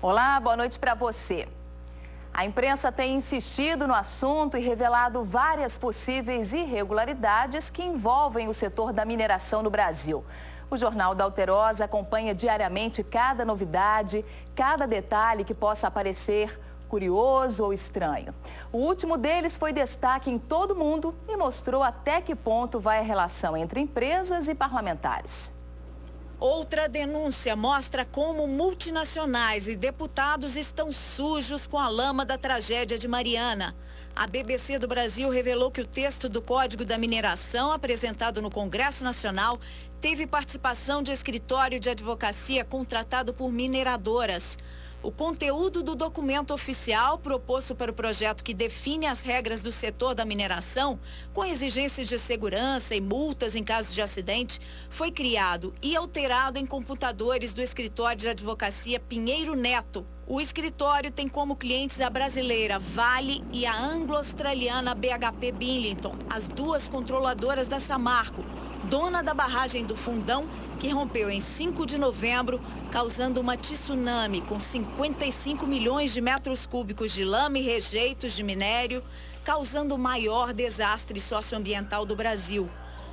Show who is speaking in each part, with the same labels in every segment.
Speaker 1: Olá, boa noite para você. A imprensa tem insistido no assunto e revelado várias possíveis irregularidades que envolvem o setor da mineração no Brasil. O Jornal da Alterosa acompanha diariamente cada novidade, cada detalhe que possa aparecer curioso ou estranho. O último deles foi destaque em todo mundo e mostrou até que ponto vai a relação entre empresas e parlamentares.
Speaker 2: Outra denúncia mostra como multinacionais e deputados estão sujos com a lama da tragédia de Mariana. A BBC do Brasil revelou que o texto do Código da Mineração, apresentado no Congresso Nacional, teve participação de escritório de advocacia contratado por mineradoras. O conteúdo do documento oficial proposto para o projeto que define as regras do setor da mineração, com exigências de segurança e multas em caso de acidente, foi criado e alterado em computadores do escritório de advocacia Pinheiro Neto. O escritório tem como clientes a brasileira Vale e a anglo-australiana BHP Billiton, as duas controladoras da Samarco, dona da barragem do Fundão, que rompeu em 5 de novembro, causando uma tsunami com 55 milhões de metros cúbicos de lama e rejeitos de minério, causando o maior desastre socioambiental do Brasil.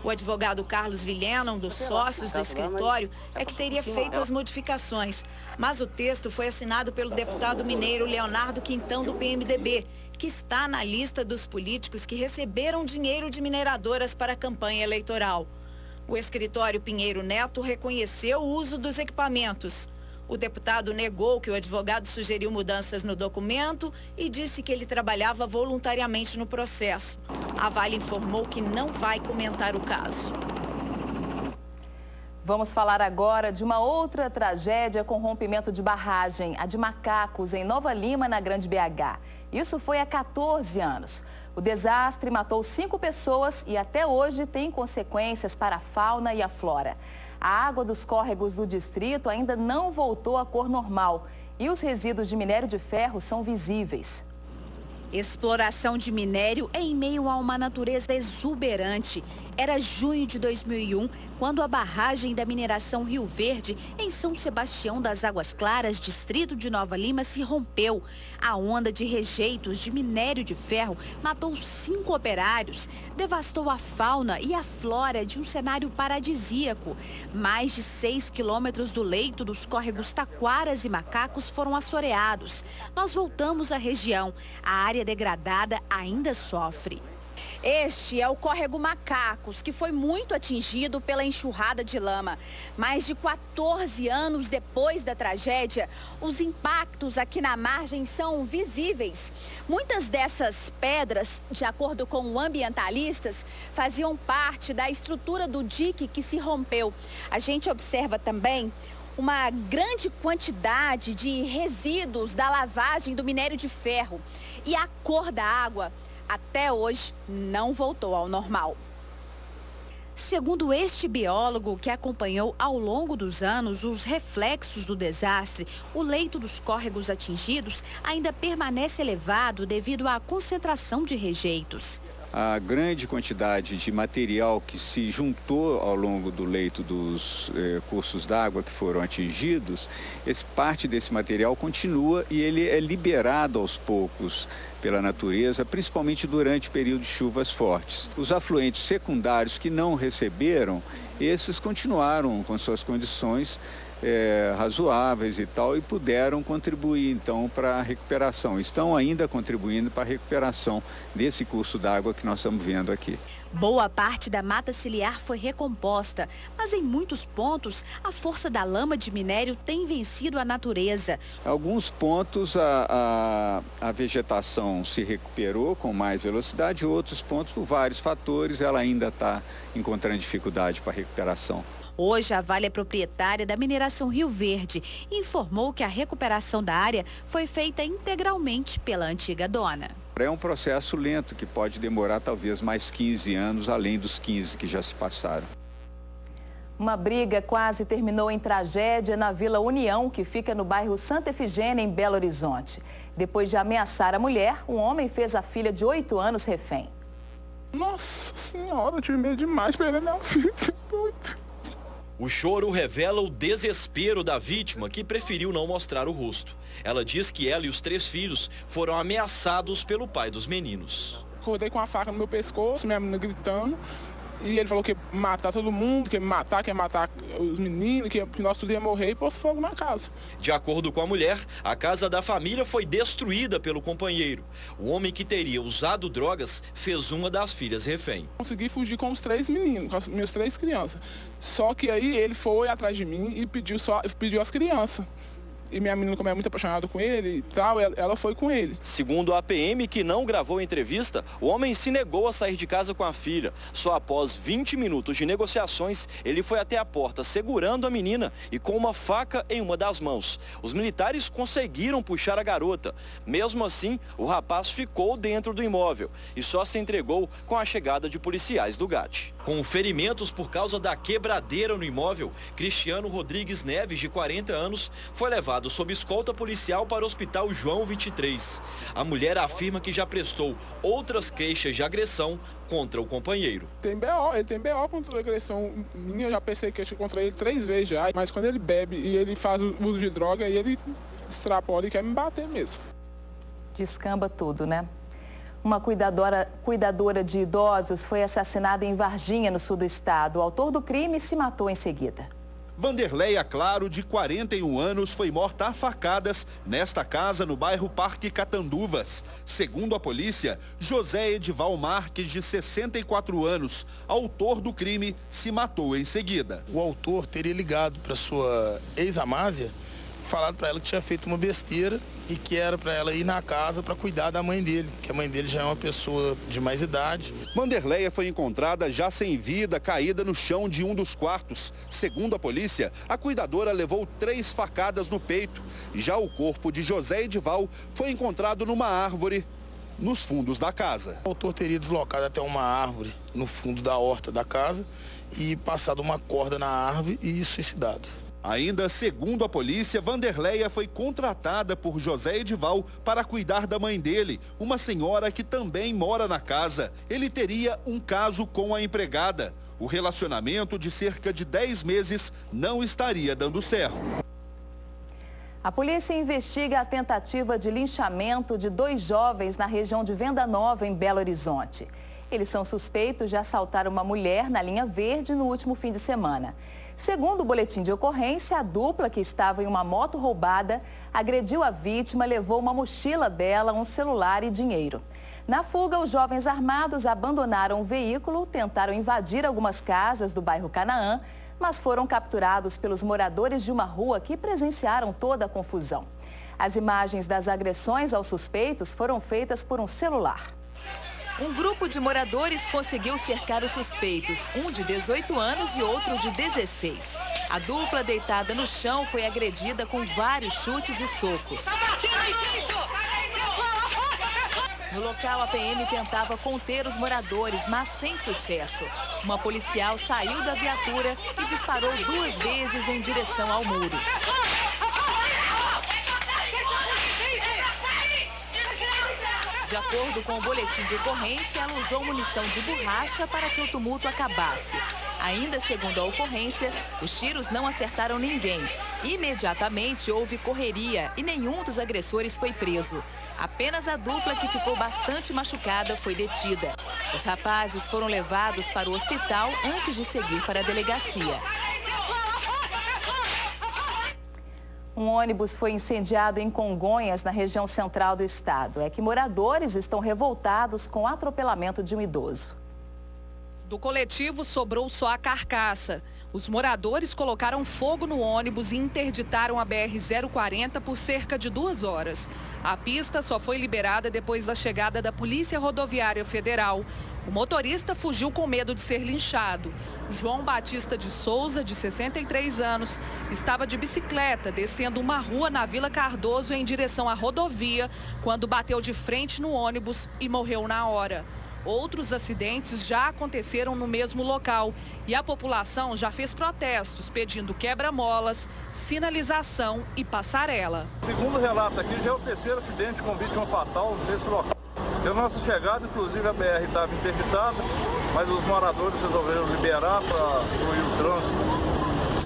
Speaker 2: O advogado Carlos Vilhena, um dos sócios do escritório, é que teria feito as modificações. Mas o texto foi assinado pelo deputado mineiro Leonardo Quintão, do PMDB, que está na lista dos políticos que receberam dinheiro de mineradoras para a campanha eleitoral. O escritório Pinheiro Neto reconheceu o uso dos equipamentos. O deputado negou que o advogado sugeriu mudanças no documento e disse que ele trabalhava voluntariamente no processo. A Vale informou que não vai comentar o caso.
Speaker 1: Vamos falar agora de uma outra tragédia com rompimento de barragem, a de Macacos, em Nova Lima, na Grande BH. Isso foi há 14 anos. O desastre matou 5 pessoas e até hoje tem consequências para a fauna e a flora. A água dos córregos do distrito ainda não voltou à cor normal e os resíduos de minério de ferro são visíveis.
Speaker 3: Exploração de minério em meio a uma natureza exuberante. Era junho de 2001, quando a barragem da mineração Rio Verde, em São Sebastião das Águas Claras, distrito de Nova Lima, se rompeu. A onda de rejeitos de minério de ferro matou 5 operários, devastou a fauna e a flora de um cenário paradisíaco. Mais de 6 quilômetros do leito dos córregos Taquaras e Macacos foram assoreados. Nós voltamos à região. A área degradada ainda sofre. Este é o córrego Macacos, que foi muito atingido pela enxurrada de lama. Mais de 14 anos depois da tragédia, os impactos aqui na margem são visíveis. Muitas dessas pedras, de acordo com ambientalistas, faziam parte da estrutura do dique que se rompeu. A gente observa também uma grande quantidade de resíduos da lavagem do minério de ferro. E a cor da água, até hoje, não voltou ao normal. Segundo este biólogo, que acompanhou ao longo dos anos os reflexos do desastre, o leito dos córregos atingidos ainda permanece elevado devido à concentração de rejeitos.
Speaker 4: A grande quantidade de material que se juntou ao longo do leito dos cursos d'água que foram atingidos, parte desse material continua e ele é liberado aos poucos pela natureza, principalmente durante o período de chuvas fortes. Os afluentes secundários que não receberam, esses continuaram com suas condições razoáveis e tal, e puderam contribuir então para a recuperação. Estão ainda contribuindo para a recuperação desse curso d'água que nós estamos vendo aqui.
Speaker 3: Boa parte da mata ciliar foi recomposta, mas em muitos pontos a força da lama de minério tem vencido a natureza.
Speaker 4: Alguns pontos a vegetação se recuperou com mais velocidade, outros pontos, por vários fatores, ela ainda está encontrando dificuldade para a recuperação.
Speaker 3: Hoje, a Vale é proprietária da mineração Rio Verde e informou que a recuperação da área foi feita integralmente pela antiga dona.
Speaker 4: É um processo lento que pode demorar talvez mais 15 anos, além dos 15 que já se passaram.
Speaker 1: Uma briga quase terminou em tragédia na Vila União, que fica no bairro Santa Efigênia, em Belo Horizonte. Depois de ameaçar a mulher, um homem fez a filha de 8 anos refém.
Speaker 5: Nossa senhora, eu tive medo demais perder meu filho. O choro revela o desespero da vítima, que preferiu não mostrar o rosto. Ela diz que ela e os 3 filhos foram ameaçados pelo pai dos meninos.
Speaker 6: Acordei com a faca no meu pescoço, minha menina gritando. E ele falou que ia matar todo mundo, que ia matar os meninos, que nós tudo ia morrer e pôs fogo na casa.
Speaker 5: De acordo com a mulher, a casa da família foi destruída pelo companheiro. O homem que teria usado drogas fez uma das filhas refém.
Speaker 6: Consegui fugir com os 3 meninos, com as minhas 3 crianças. Só que aí ele foi atrás de mim e pediu as crianças. E minha menina, como é muito apaixonada com ele e tal, ela foi com ele.
Speaker 5: Segundo a PM, que não gravou a entrevista, o homem se negou a sair de casa com a filha. Só após 20 minutos de negociações, ele foi até a porta segurando a menina e com uma faca em uma das mãos. Os militares conseguiram puxar a garota. Mesmo assim, o rapaz ficou dentro do imóvel e só se entregou com a chegada de policiais do GAT. Com ferimentos por causa da quebradeira no imóvel, Cristiano Rodrigues Neves, de 40 anos, foi levado sob escolta policial para o Hospital João 23. A mulher afirma que já prestou outras queixas de agressão contra o companheiro.
Speaker 6: Ele tem BO contra a agressão minha, eu já pensei queixa contra ele 3 vezes já, mas quando ele bebe e ele faz uso de droga, aí ele extrapola e quer me bater mesmo.
Speaker 1: Descamba tudo, né? Uma cuidadora de idosos foi assassinada em Varginha, no sul do estado. O autor do crime se matou em seguida.
Speaker 7: Vanderleia Claro, de 41 anos, foi morta a facadas nesta casa no bairro Parque Catanduvas. Segundo a polícia, José Edival Marques, de 64 anos, autor do crime, se matou em seguida.
Speaker 8: O autor teria ligado para sua ex-amásia, falado para ela que tinha feito uma besteira e que era para ela ir na casa para cuidar da mãe dele, que a mãe dele já é uma pessoa de mais idade.
Speaker 7: Vanderleia foi encontrada já sem vida, caída no chão de um dos quartos. Segundo a polícia, a cuidadora levou 3 facadas no peito. Já o corpo de José Edival foi encontrado numa árvore nos fundos da casa.
Speaker 8: O autor teria deslocado até uma árvore no fundo da horta da casa e passado uma corda na árvore e suicidado.
Speaker 7: Ainda segundo a polícia, Vanderleia foi contratada por José Edival para cuidar da mãe dele, uma senhora que também mora na casa. Ele teria um caso com a empregada. O relacionamento de cerca de 10 meses não estaria dando certo.
Speaker 1: A polícia investiga a tentativa de linchamento de 2 jovens na região de Venda Nova, em Belo Horizonte. Eles são suspeitos de assaltar uma mulher na linha verde no último fim de semana. Segundo o boletim de ocorrência, a dupla, que estava em uma moto roubada, agrediu a vítima, levou uma mochila dela, um celular e dinheiro. Na fuga, os jovens armados abandonaram o veículo, tentaram invadir algumas casas do bairro Canaã, mas foram capturados pelos moradores de uma rua que presenciaram toda a confusão. As imagens das agressões aos suspeitos foram feitas por um celular. Um grupo de moradores conseguiu cercar os suspeitos, um de 18 anos e outro de 16. A dupla, deitada no chão, foi agredida com vários chutes e socos. No local, a PM tentava conter os moradores, mas sem sucesso. Uma policial saiu da viatura e disparou 2 vezes em direção ao muro. De acordo com o boletim de ocorrência, ela usou munição de borracha para que o tumulto acabasse. Ainda segundo a ocorrência, os tiros não acertaram ninguém. Imediatamente houve correria e nenhum dos agressores foi preso. Apenas a dupla, que ficou bastante machucada, foi detida. Os rapazes foram levados para o hospital antes de seguir para a delegacia. Um ônibus foi incendiado em Congonhas, na região central do estado. É que moradores estão revoltados com o atropelamento de um idoso.
Speaker 9: Do coletivo sobrou só a carcaça. Os moradores colocaram fogo no ônibus e interditaram a BR-040 por cerca de 2 horas. A pista só foi liberada depois da chegada da Polícia Rodoviária Federal. O motorista fugiu com medo de ser linchado. João Batista de Souza, de 63 anos, estava de bicicleta descendo uma rua na Vila Cardoso em direção à rodovia, quando bateu de frente no ônibus e morreu na hora. Outros acidentes já aconteceram no mesmo local e a população já fez protestos pedindo quebra-molas, sinalização e passarela.
Speaker 10: Segundo o relato aqui, já é o 3º acidente com vítima fatal nesse local. Na nossa chegada, inclusive, a BR estava interditada, mas os moradores resolveram liberar para fluir o trânsito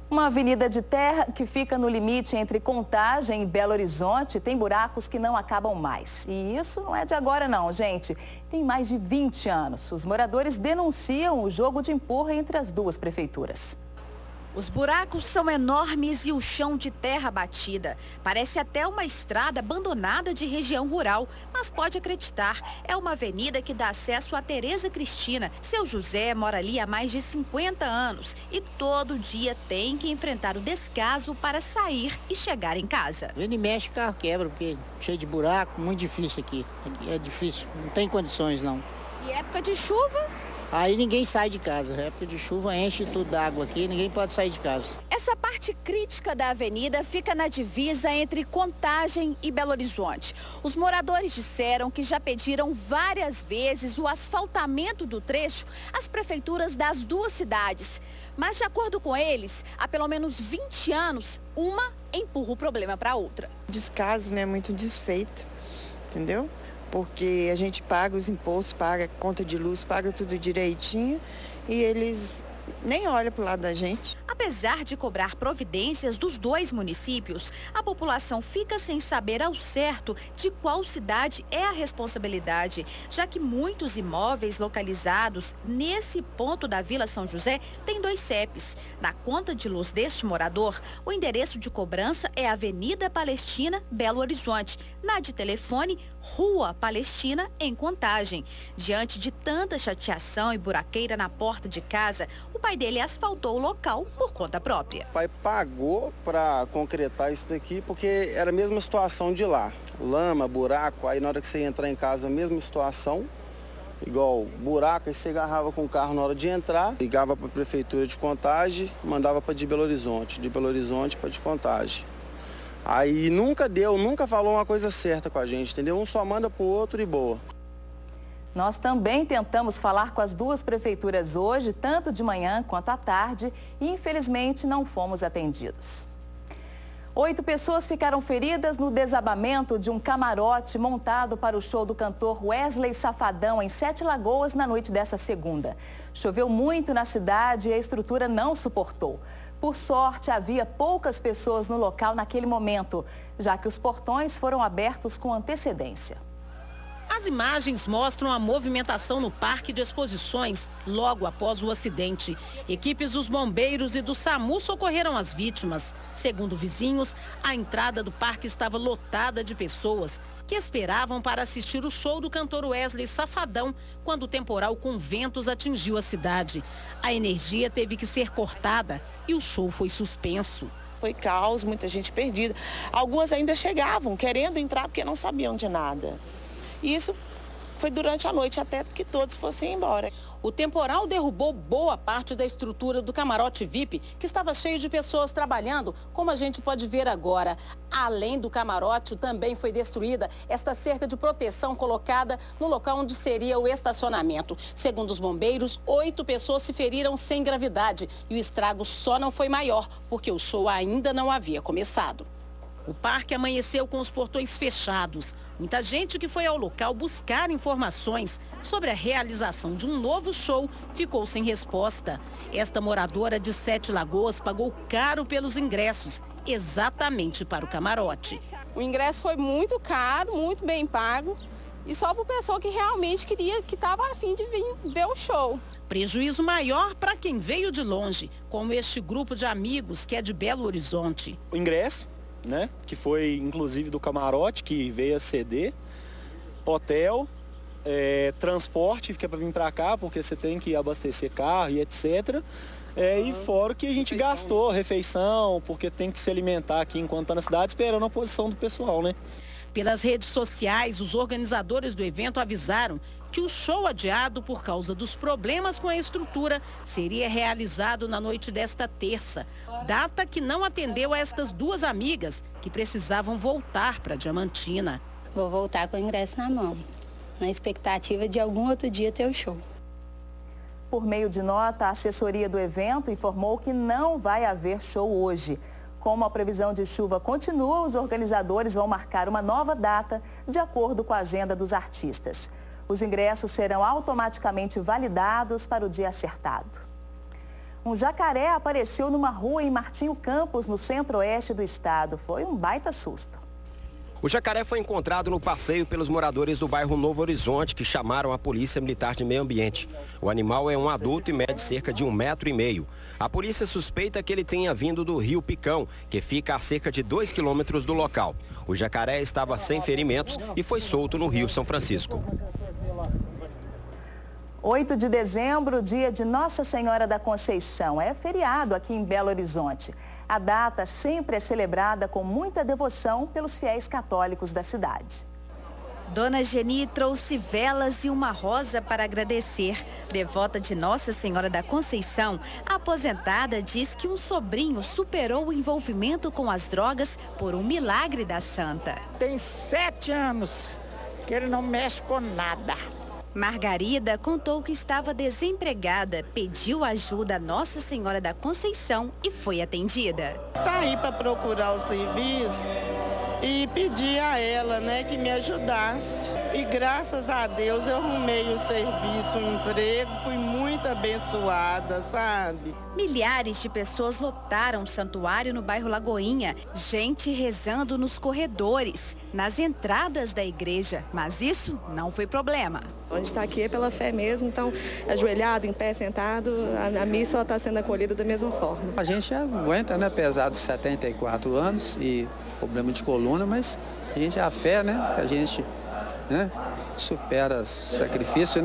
Speaker 1: Uma avenida de terra que fica no limite entre Contagem e Belo Horizonte tem buracos que não acabam mais. E isso não é de agora não, gente. Tem mais de 20 anos. Os moradores denunciam o jogo de empurra entre as duas prefeituras.
Speaker 3: Os buracos são enormes e o chão de terra batida. Parece até uma estrada abandonada de região rural, mas pode acreditar, é uma avenida que dá acesso a Tereza Cristina. Seu José mora ali há mais de 50 anos e todo dia tem que enfrentar o descaso para sair e chegar em casa.
Speaker 11: Ele mexe, o carro quebra, porque cheio de buraco, muito difícil aqui. É difícil, não tem condições não.
Speaker 3: E época de chuva?
Speaker 11: Aí ninguém sai de casa. Época de chuva enche tudo d'água aqui, ninguém pode sair de casa.
Speaker 3: Essa parte crítica da avenida fica na divisa entre Contagem e Belo Horizonte. Os moradores disseram que já pediram várias vezes o asfaltamento do trecho às prefeituras das duas cidades. Mas, de acordo com eles, há pelo menos 20 anos, uma empurra o problema para a outra.
Speaker 12: Descaso, né? Muito desfeito, entendeu? Porque a gente paga os impostos, paga conta de luz, paga tudo direitinho e eles nem olham para o lado da gente.
Speaker 3: Apesar de cobrar providências dos dois municípios, a população fica sem saber ao certo de qual cidade é a responsabilidade, já que muitos imóveis localizados nesse ponto da Vila São José têm 2 CEPs. Na conta de luz deste morador, o endereço de cobrança é Avenida Palestina, Belo Horizonte. Na de telefone, Rua Palestina, em Contagem. Diante de tanta chateação e buraqueira na porta de casa, o pai dele asfaltou o local por conta própria.
Speaker 13: O pai pagou para concretar isso daqui porque era a mesma situação de lá. Lama, buraco, aí na hora que você ia entrar em casa, a mesma situação. Igual buraco, aí você agarrava com o carro na hora de entrar, ligava para a prefeitura de Contagem, mandava para de Belo Horizonte para de Contagem. Aí nunca falou uma coisa certa com a gente, entendeu? Um só manda pro outro e boa.
Speaker 1: Nós também tentamos falar com as duas prefeituras hoje, tanto de manhã quanto à tarde, e infelizmente não fomos atendidos. 8 pessoas ficaram feridas no desabamento de um camarote montado para o show do cantor Wesley Safadão em Sete Lagoas na noite dessa segunda. Choveu muito na cidade e a estrutura não suportou. Por sorte, havia poucas pessoas no local naquele momento, já que os portões foram abertos com antecedência.
Speaker 14: As imagens mostram a movimentação no parque de exposições logo após o acidente. Equipes dos bombeiros e do SAMU socorreram as vítimas. Segundo vizinhos, a entrada do parque estava lotada de pessoas que esperavam para assistir o show do cantor Wesley Safadão quando o temporal com ventos atingiu a cidade. A energia teve que ser cortada e o show foi suspenso.
Speaker 15: Foi caos, muita gente perdida. Algumas ainda chegavam querendo entrar porque não sabiam de nada. E isso foi durante a noite até que todos fossem embora.
Speaker 14: O temporal derrubou boa parte da estrutura do camarote VIP, que estava cheio de pessoas trabalhando, como a gente pode ver agora. Além do camarote, também foi destruída esta cerca de proteção colocada no local onde seria o estacionamento. Segundo os bombeiros, 8 pessoas se feriram sem gravidade e o estrago só não foi maior, porque o show ainda não havia começado. O parque amanheceu com os portões fechados. Muita gente que foi ao local buscar informações sobre a realização de um novo show ficou sem resposta. Esta moradora de Sete Lagoas pagou caro pelos ingressos, exatamente para o camarote.
Speaker 16: O ingresso foi muito caro, muito bem pago e só para o pessoal que realmente queria, que estava a fim de vir ver o show.
Speaker 14: Prejuízo maior para quem veio de longe, como este grupo de amigos que é de Belo Horizonte.
Speaker 17: O ingresso, né, que foi inclusive do camarote, que veio a ceder, hotel, transporte, que é para vir para cá, porque você tem que abastecer carro e etc. E fora o que a gente gastou, refeição, porque tem que se alimentar aqui enquanto está na cidade, esperando a posição do pessoal, né?
Speaker 14: Pelas redes sociais, os organizadores do evento avisaram que o show adiado por causa dos problemas com a estrutura seria realizado na noite desta terça, data que não atendeu a estas duas amigas que precisavam voltar para Diamantina.
Speaker 18: Vou voltar com o ingresso na mão, na expectativa de algum outro dia ter o show.
Speaker 1: Por meio de nota, a assessoria do evento informou que não vai haver show hoje. Como a previsão de chuva continua, os organizadores vão marcar uma nova data de acordo com a agenda dos artistas. Os ingressos serão automaticamente validados para o dia acertado. Um jacaré apareceu numa rua em Martinho Campos, no centro-oeste do estado. Foi um baita susto.
Speaker 19: O jacaré foi encontrado no passeio pelos moradores do bairro Novo Horizonte, que chamaram a Polícia Militar de Meio Ambiente. O animal é um adulto e mede cerca de 1,5 metros. A polícia suspeita que ele tenha vindo do rio Picão, que fica a cerca de 2 quilômetros do local. O jacaré estava sem ferimentos e foi solto no Rio São Francisco.
Speaker 1: 8 de dezembro, dia de Nossa Senhora da Conceição. É feriado aqui em Belo Horizonte. A data sempre é celebrada com muita devoção pelos fiéis católicos da cidade.
Speaker 3: Dona Geni trouxe velas e uma rosa para agradecer. Devota de Nossa Senhora da Conceição, a aposentada diz que um sobrinho superou o envolvimento com as drogas por um milagre da santa.
Speaker 20: Tem 7 anos que ele não mexe com nada.
Speaker 3: Margarida contou que estava desempregada, pediu ajuda a Nossa Senhora da Conceição e foi atendida.
Speaker 12: Saí para procurar o serviço e pedi a ela, que me ajudasse. E graças a Deus eu arrumei o serviço, o emprego, fui muito abençoada, sabe?
Speaker 3: Milhares de pessoas lotaram o santuário no bairro Lagoinha, gente rezando nos corredores, nas entradas da igreja, mas isso não foi problema.
Speaker 21: A gente está aqui é pela fé mesmo, então ajoelhado, em pé, sentado, a missa está sendo acolhida da mesma forma.
Speaker 22: A gente aguenta, apesar dos 74 anos e problema de coluna, mas a gente, a fé, a gente supera os sacrifícios,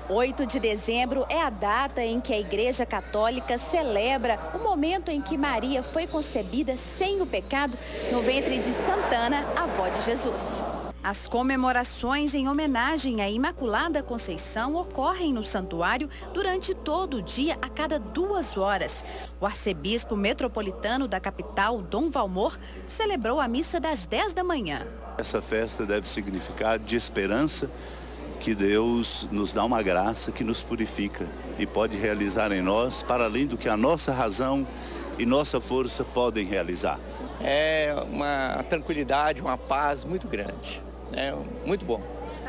Speaker 3: 8 de dezembro é a data em que a Igreja Católica celebra o momento em que Maria foi concebida sem o pecado no ventre de Santana, avó de Jesus. As comemorações em homenagem à Imaculada Conceição ocorrem no santuário durante todo o dia, a cada 2 horas. O arcebispo metropolitano da capital, Dom Valmor, celebrou a missa das 10 da manhã.
Speaker 23: Essa festa deve significar de esperança, que Deus nos dá uma graça que nos purifica e pode realizar em nós, para além do que a nossa razão e nossa força podem realizar.
Speaker 24: É uma tranquilidade, uma paz muito grande. É muito bom.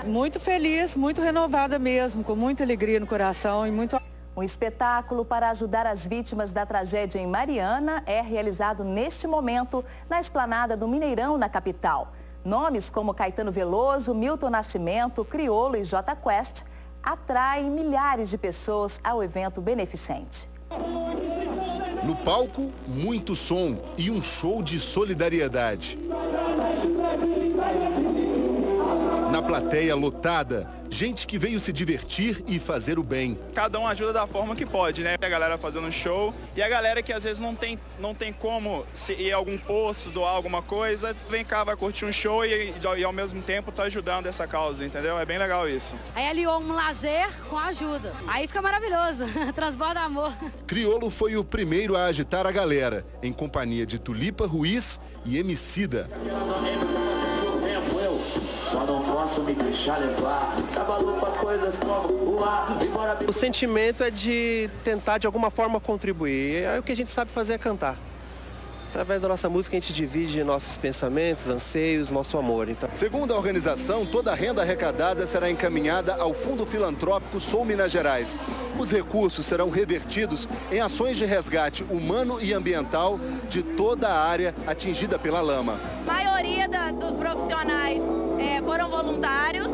Speaker 25: Muito feliz, muito renovada mesmo, com muita alegria no coração e muito...
Speaker 1: Um espetáculo para ajudar as vítimas da tragédia em Mariana é realizado neste momento na esplanada do Mineirão, na capital. Nomes como Caetano Veloso, Milton Nascimento, Criolo e Jota Quest atraem milhares de pessoas ao evento beneficente.
Speaker 7: No palco, muito som e um show de solidariedade. Na plateia lotada, gente que veio se divertir e fazer o bem.
Speaker 26: Cada um ajuda da forma que pode, A galera fazendo show e a galera que às vezes não tem como ir a algum posto, doar alguma coisa, vem cá, vai curtir um show e ao mesmo tempo tá ajudando essa causa, entendeu? É bem legal isso.
Speaker 27: Aí aliou um lazer com ajuda. Aí fica maravilhoso, transborda amor.
Speaker 7: Criolo foi o primeiro a agitar a galera, em companhia de Tulipa Ruiz e Emicida.
Speaker 28: Só não posso me deixar levar, trabalhou pra coisas como voar, embora...
Speaker 29: O sentimento é de tentar de alguma forma contribuir, é o que a gente sabe fazer é cantar. Através da nossa música a gente divide nossos pensamentos, anseios, nosso amor. Então...
Speaker 7: Segundo a organização, toda a renda arrecadada será encaminhada ao Fundo Filantrópico Sul Minas Gerais. Os recursos serão revertidos em ações de resgate humano e ambiental de toda a área atingida pela lama.
Speaker 30: A maioria dos profissionais foram voluntários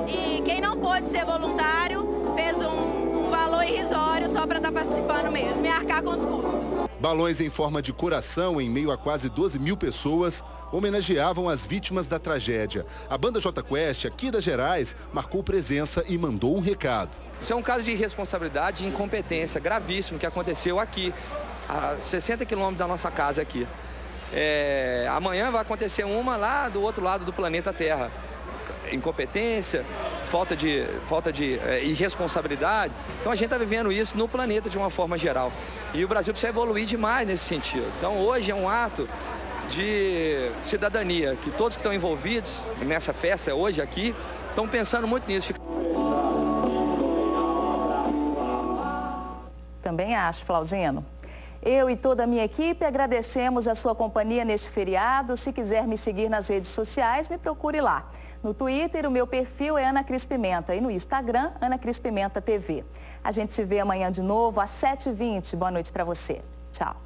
Speaker 30: e quem não pôde ser voluntário fez um valor irrisório só para estar participando mesmo e arcar com os custos.
Speaker 7: Balões em forma de coração em meio a quase 12 mil pessoas homenageavam as vítimas da tragédia. A banda Jota Quest, aqui das Gerais, marcou presença e mandou um recado.
Speaker 31: Isso é um caso de irresponsabilidade e incompetência gravíssimo que aconteceu aqui, a 60 quilômetros da nossa casa aqui. Amanhã vai acontecer uma lá do outro lado do planeta Terra. Incompetência, falta de irresponsabilidade. Então a gente está vivendo isso no planeta de uma forma geral. E o Brasil precisa evoluir demais nesse sentido. Então hoje é um ato de cidadania, que todos que estão envolvidos nessa festa hoje aqui estão pensando muito nisso.
Speaker 1: Também acho, Flauzino. Eu e toda a minha equipe agradecemos a sua companhia neste feriado. Se quiser me seguir nas redes sociais, me procure lá. No Twitter, o meu perfil é Ana Cris Pimenta e no Instagram, Ana Cris Pimenta TV. A gente se vê amanhã de novo às 7h20. Boa noite para você. Tchau.